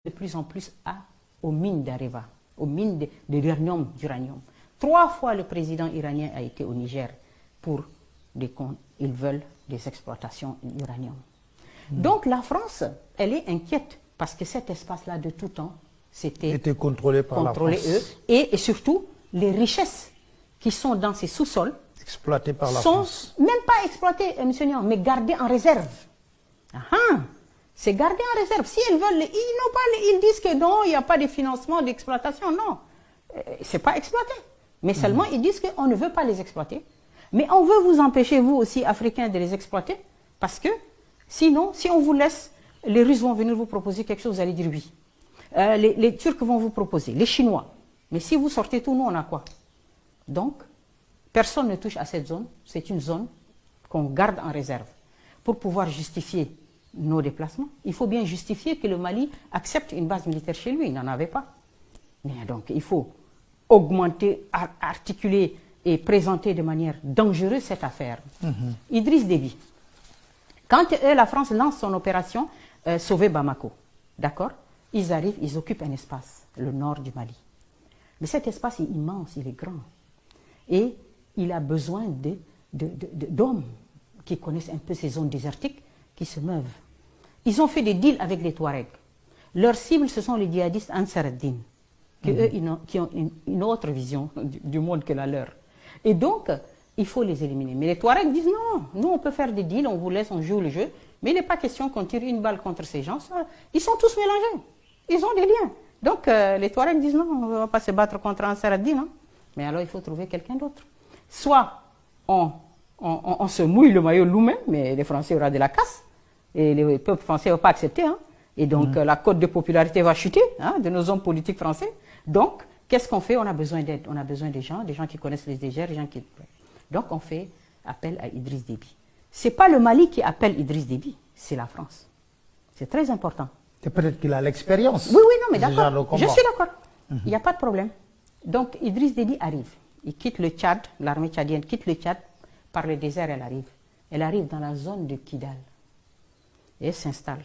de plus en plus aux mines d'Areva, aux mines d'uranium. 3 fois le président iranien a été au Niger pour ils veulent des exploitations d'uranium. Donc la France, elle est inquiète parce que cet espace-là de tout temps, était contrôlé par la France. Eux, et surtout, les richesses qui sont dans ces sous-sols exploitées par la sont France. même pas exploitées, monsieur Niang, mais gardées en réserve. C'est gardé en réserve. Si ils veulent, ils disent que non, il n'y a pas de financement d'exploitation. Non, c'est pas exploité. Mais seulement, ils disent qu'on ne veut pas les exploiter. Mais on veut vous empêcher, vous aussi, Africains, de les exploiter. Parce que, sinon, si on vous laisse, les Russes vont venir vous proposer quelque chose, vous allez dire oui. Les Turcs vont vous proposer, les Chinois. Mais si vous sortez tout, nous, on a quoi? Donc, personne ne touche à cette zone. C'est une zone qu'on garde en réserve. Pour pouvoir justifier nos déplacements, il faut bien justifier que le Mali accepte une base militaire chez lui. Il n'en avait pas. Mais donc, il faut augmenter, articuler et présenter de manière dangereuse cette affaire. Idriss Déby. Quand la France lance son opération Sauver Bamako, d'accord, ils arrivent, ils occupent un espace, le nord du Mali. Mais cet espace est immense, il est grand. Et il a besoin d'hommes qui connaissent un peu ces zones désertiques, qui se meuvent. Ils ont fait des deals avec les Touaregs. Leur cible, ce sont les djihadistes Ansar ad-Din, qui ont une autre vision du monde que la leur. Et donc, il faut les éliminer. Mais les Touaregs disent non, nous on peut faire des deals, on vous laisse, on joue le jeu, mais il n'est pas question qu'on tire une balle contre ces gens. Ils sont tous mélangés, ils ont des liens. Donc les Touaregs disent non, on ne va pas se battre contre Ansar ad-Din, hein. Mais alors il faut trouver quelqu'un d'autre. Soit on se mouille le maillot nous-mêmes, mais les Français auront de la casse. Et les peuples français ne vont pas accepter. Hein. Et donc, la cote de popularité va chuter de nos hommes politiques français. Donc, qu'est-ce qu'on fait? On a besoin d'aide. On a besoin des gens qui connaissent les dégers, des gens qui... Donc, on fait appel à Idriss Déby. Ce n'est pas le Mali qui appelle Idriss Déby, c'est la France. C'est très important. C'est peut-être qu'il a l'expérience. Oui, non, mais d'accord. Je suis d'accord. Il n'y a pas de problème. Donc, Idriss Déby arrive. Il quitte le Tchad, l'armée tchadienne quitte le Tchad. Par le désert, elle arrive. Elle arrive dans la zone de Kidal. Et elle s'installe.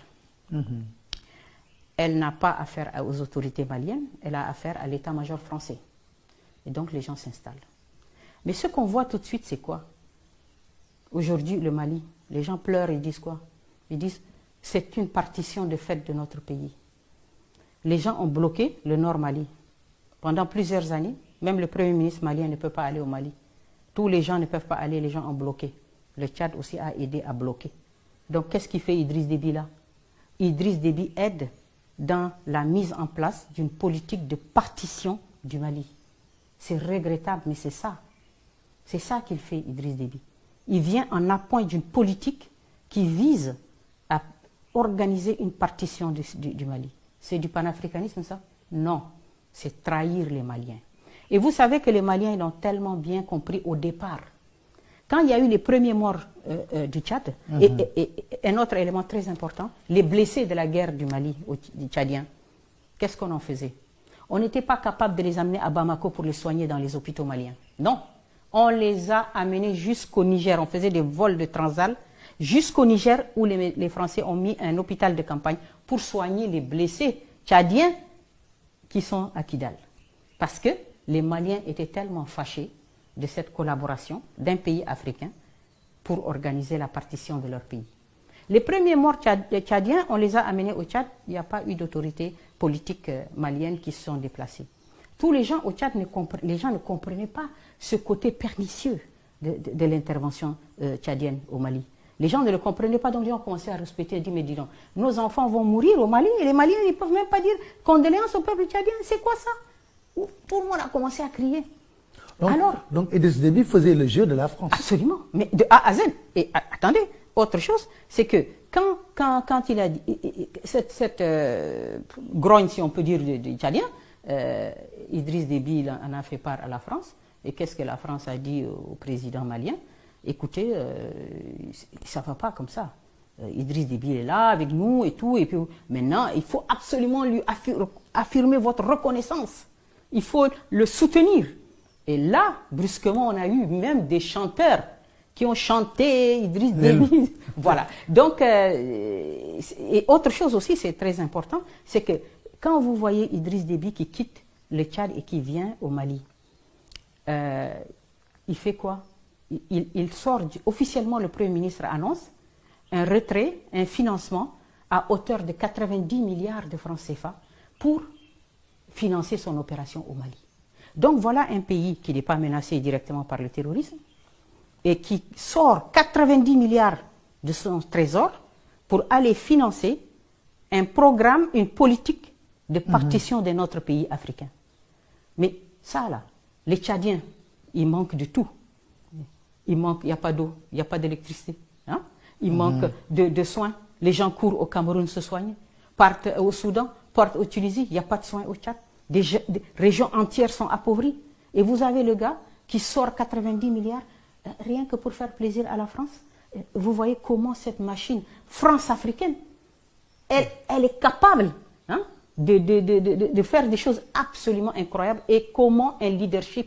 Elle n'a pas affaire aux autorités maliennes, elle a affaire à l'état-major français. Et donc les gens s'installent. Mais ce qu'on voit tout de suite, c'est quoi? Aujourd'hui, le Mali, les gens pleurent, ils disent quoi? Ils disent, c'est une partition de fait de notre pays. Les gens ont bloqué le nord Mali. Pendant plusieurs années, même le premier ministre malien ne peut pas aller au Mali. Tous les gens ne peuvent pas aller, les gens ont bloqué. Le Tchad aussi a aidé à bloquer. Donc, qu'est-ce qu'il fait Idriss Déby là? Idriss Déby aide dans la mise en place d'une politique de partition du Mali. C'est regrettable, mais c'est ça. C'est ça qu'il fait, Idriss Déby. Il vient en appoint d'une politique qui vise à organiser une partition du Mali. C'est du panafricanisme, ça? Non, c'est trahir les Maliens. Et vous savez que les Maliens l'ont tellement bien compris au départ. Quand il y a eu les premiers morts du Tchad, et un autre élément très important, les blessés de la guerre du Mali, du Tchadien, qu'est-ce qu'on en faisait? On n'était pas capable de les amener à Bamako pour les soigner dans les hôpitaux maliens. Non, on les a amenés jusqu'au Niger. On faisait des vols de Transal jusqu'au Niger où les Français ont mis un hôpital de campagne pour soigner les blessés tchadiens qui sont à Kidal. Parce que les Maliens étaient tellement fâchés de cette collaboration d'un pays africain pour organiser la partition de leur pays. Les premiers morts tchadiens, on les a amenés au Tchad, il n'y a pas eu d'autorités politiques maliennes qui se sont déplacées. Tous les gens au Tchad ne comprenaient pas ce côté pernicieux de l'intervention tchadienne au Mali. Les gens ne le comprenaient pas, donc ils ont commencé à respecter et dire, mais dis donc, nos enfants vont mourir au Mali, et les Maliens ne peuvent même pas dire condoléances au peuple tchadien, c'est quoi ça? Tout le monde a commencé à crier. Donc Idriss Déby faisait le jeu de la France. Absolument, mais de A à Z. Et attendez, autre chose, c'est que quand il a dit cette grogne, si on peut dire, des Tchadiens, Idriss Déby en a fait part à la France. Et qu'est-ce que la France a dit au président malien? Écoutez, ça ne va pas comme ça. Idriss Déby est là avec nous et tout. Et puis maintenant, il faut absolument lui affirmer votre reconnaissance. Il faut le soutenir. Et là, brusquement, on a eu même des chanteurs qui ont chanté Idriss Déby. Voilà. Donc, et autre chose aussi, c'est très important, c'est que Quand vous voyez Idriss Déby qui quitte le Tchad et qui vient au Mali, il fait quoi? Il sort, officiellement le Premier ministre annonce un retrait, un financement à hauteur de 90 milliards de francs CFA pour financer son opération au Mali. Donc voilà un pays qui n'est pas menacé directement par le terrorisme et qui sort 90 milliards de son trésor pour aller financer un programme, une politique de partition de notre pays africain. Mais ça là, les Tchadiens, ils manquent de tout. Il n'y a pas d'eau, il n'y a pas d'électricité. Hein? Il manque de soins. Les gens courent au Cameroun se soignent, partent au Soudan, partent au Tunisie, il n'y a pas de soins au Tchad. Des régions entières sont appauvries. Et vous avez le gars qui sort 90 milliards rien que pour faire plaisir à la France. Vous voyez comment cette machine France-africaine, elle est capable de faire des choses absolument incroyables et comment un leadership